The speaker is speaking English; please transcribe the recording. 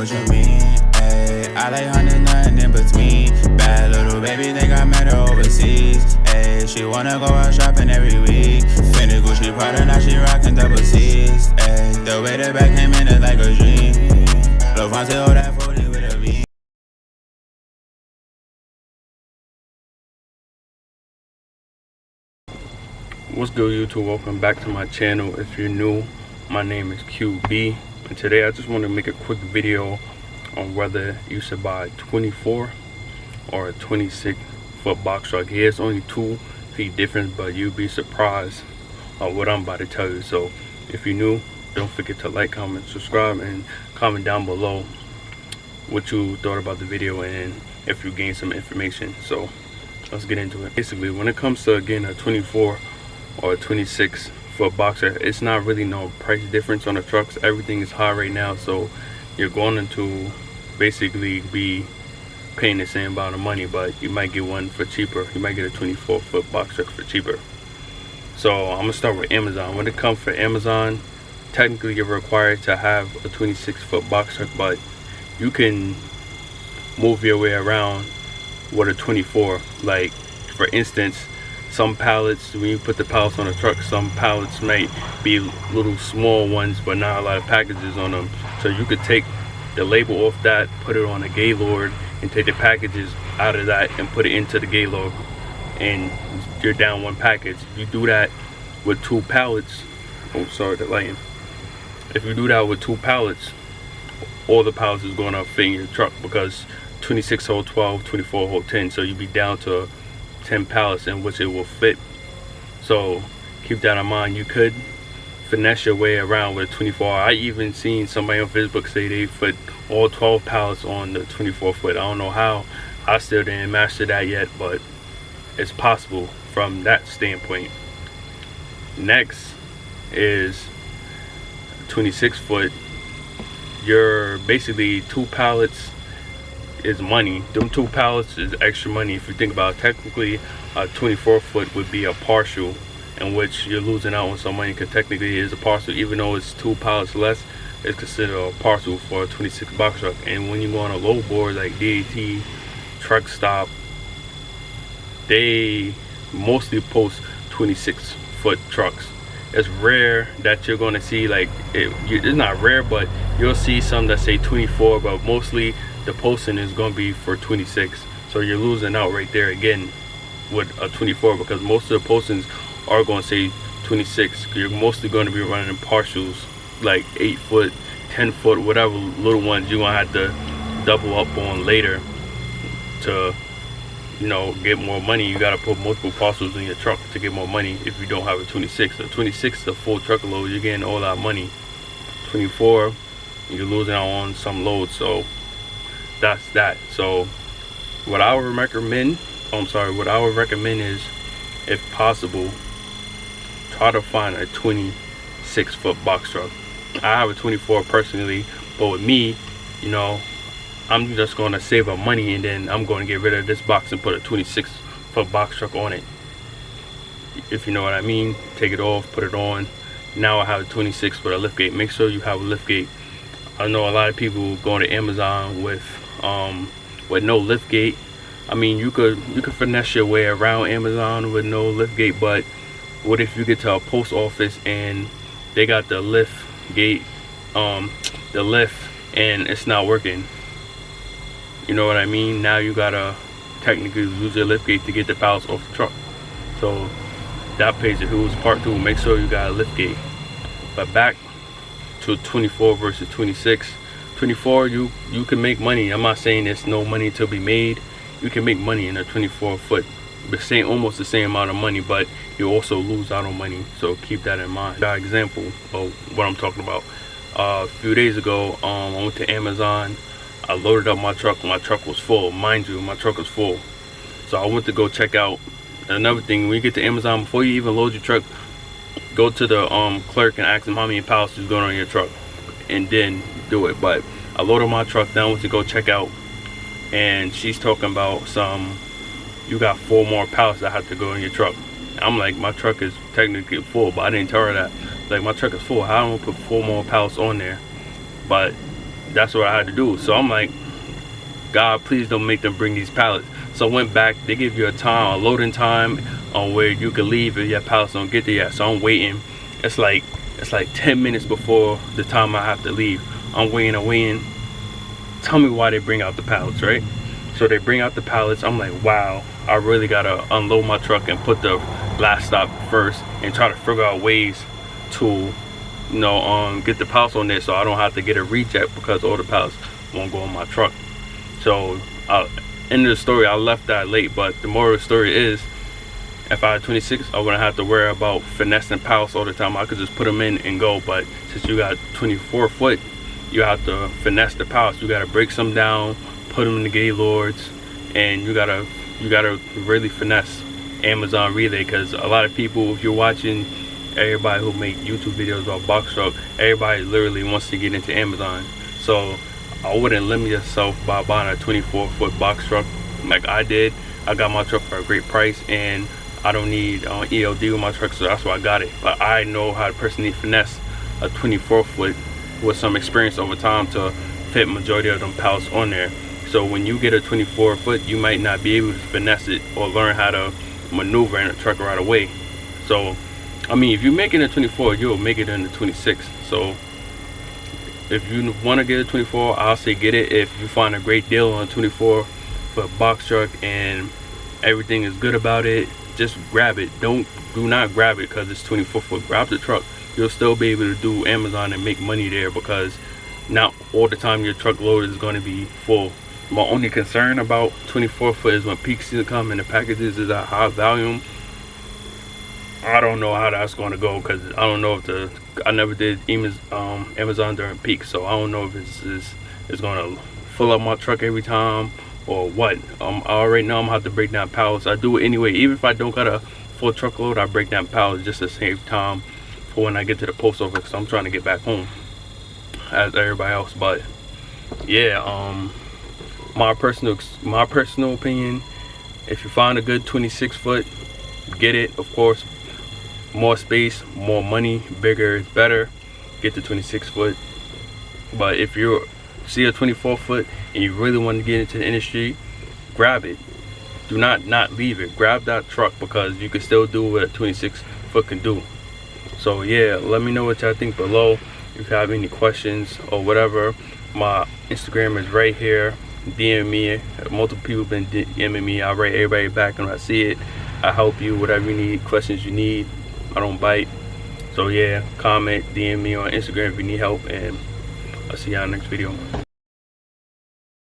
What you mean? Ayy, I like hundred, nothing in between. Bad little baby, think I met her overseas. Ayy, she wanna go out shopping every week. Fendi, Gucci, Prada, now she rockin' double C's. Ayy, the way the back came in is like a dream. Levante, all that 40 with a V. What's good, YouTube? Welcome back to my channel. If you're new, my name is QB, and today I just want to make a quick video on whether you should buy a 24 or a 26 foot box truck. Here's only 2 feet difference, but you'll be surprised on what I'm about to tell you. So if you're new, don't forget to like, comment, subscribe, and comment down below what you thought about the video and if you gained some information. So let's get into it. Basically, when it comes to getting a 24 or a 26 foot boxer, it's not really no price difference on the trucks. Everything is high right now, so you're going to basically be paying the same amount of money, but you might get one for cheaper. You might get a 24 foot box truck for cheaper. So I'm gonna start with Amazon. When it comes for Amazon, technically you're required to have a 26 foot box truck, but you can move your way around with a 24. Like, for instance, some pallets, when you put the pallets on the truck, some pallets might be little small ones but not a lot of packages on them. So you could take the label off that, put it on a Gaylord, and take the packages out of that and put it into the Gaylord, and you're down one package. If you do that with 2 pallets, oh sorry, the lighting. If you do that with 2 pallets, all the pallets is going to fit in your truck, because 26 hold 12, 24 hold 10, so you'd be down to 10 pallets in which it will fit. So keep that in mind. You could finesse your way around with a 24. I even seen somebody on Facebook say they put all 12 pallets on the 24 foot. I don't know how. I still didn't master that yet, but it's possible from that standpoint. Next is 26 foot. You're basically 2 pallets is money. Them 2 pallets is extra money. If you think about it, technically a 24 foot would be a partial, in which you're losing out on some money, because technically it is a partial. Even though it's 2 pallets less, it's considered a partial for a 26 box truck. And when you go on a low board like DAT, Truck Stop, they mostly post 26 foot trucks. It's rare that you're going to see, like, it's not rare, but you'll see some that say 24, but mostly the posting is going to be for 26. So you're losing out right there again with a 24, because most of the postings are going to say 26. You're mostly going to be running partials, like 8 foot, 10 foot, whatever little ones you're going to have to double up on later to, you know, get more money. You got to put multiple parcels in your truck to get more money if you don't have a 26. A 26 is a full truckload, you're getting all that money. 24, you're losing out on some loads. So that's that. So what I would recommend, what I would recommend is, if possible, try to find a 26 foot box truck. I have a 24 personally, but with me, you know, I'm just going to save up money, and then I'm going to get rid of this box and put a 26 foot box truck on it, if you know what I mean. Take it off, put it on. Now I have a 26 with a lift gate. Make sure you have a lift gate. I know a lot of people going to Amazon with no lift gate. I mean, you could finesse your way around Amazon with no lift gate, but what if you get to a post office and they got the lift gate, the lift, and it's not working? You know what I mean? Now you gotta technically use your lift gate to get the pallets off the truck. So that pays the bills. Part 2, make sure you got a lift gate. But back to 24 versus 26. 24, you can make money. I'm not saying there's no money to be made. You can make money in a 24 foot, almost the same amount of money, but you also lose out on money. So keep that in mind. Got an example of what I'm talking about. A few days ago, I went to Amazon. I loaded up my truck. My truck was full. Mind you, my truck was full. So I went to go check out. Another thing, when you get to Amazon, before you even load your truck, go to the clerk and ask them how many pallets is going on your truck, and then do it. But I loaded my truck down, went to go check out, and she's talking about you got 4 more pallets that have to go in your truck. I'm like, my truck is technically full, but I didn't tell her that. Like, my truck is full. How am I gonna put 4 more pallets on there? But that's what I had to do. So I'm like, God, please don't make them bring these pallets. So I went back. They give you a loading time on where you can leave if your pallets don't get there yet. So I'm waiting. It's like 10 minutes before the time I have to leave. I'm waiting. Tell me why they bring out the pallets, right? So they bring out the pallets. I'm like, wow, I really gotta unload my truck and put the last stop first and try to figure out ways to, get the pallets on there so I don't have to get a reject because all the pallets won't go on my truck. So end of the story, I left that late, but the moral of the story is, if I had 26, I wouldn't have to worry about finessing pallets all the time. I could just put them in and go. But since you got 24 foot, you have to finesse the pallets. You got to break some down, put them in the Gaylords, and you gotta really finesse Amazon Relay, because a lot of people, if you're watching everybody who make YouTube videos about box truck, everybody literally wants to get into Amazon. So I wouldn't limit yourself by buying a 24-foot box truck like I did. I got my truck for a great price, and I don't need ELD with my truck, so that's why I got it. But I know how to personally finesse a 24-foot with some experience over time to fit majority of them pallets on there. So when you get a 24-foot, you might not be able to finesse it or learn how to maneuver in a truck right away. So I mean, if you make it in 24, you'll make it in the 26. So if you want to get a 24, I'll say get it. If you find a great deal on a 24-foot box truck and everything is good about it, just grab it. Do not grab it because it's 24-foot. Grab the truck. You'll still be able to do Amazon and make money there, because not all the time your truck load is going to be full. My only concern about 24-foot is when peak season comes and the packages is at high volume. I don't know how that's going to go, because I don't know if I never did Amazon during peak, so I don't know if it's going to fill up my truck every time or what. I already know I'm gonna have to break down pallets. I do it anyway. Even if I don't got a full truckload, I break down pallets just to save time for when I get to the post office, because I'm trying to get back home as everybody else. But yeah, my personal opinion, if you find a good 26-foot, get it. Of course, more space, more money, bigger is better. Get the 26-foot. But if you see a 24-foot and you really want to get into the industry, grab it. Do not leave it. Grab that truck, because you can still do what a 26-foot can do. So yeah, let me know what y'all think below. If you have any questions or whatever, my Instagram is right here. DM me. Multiple people been DMing me. I write everybody back when I see it. I help you, whatever you need, questions you need. I don't bite. So yeah, comment, DM me on Instagram if you need help, and I'll see y'all in the next video.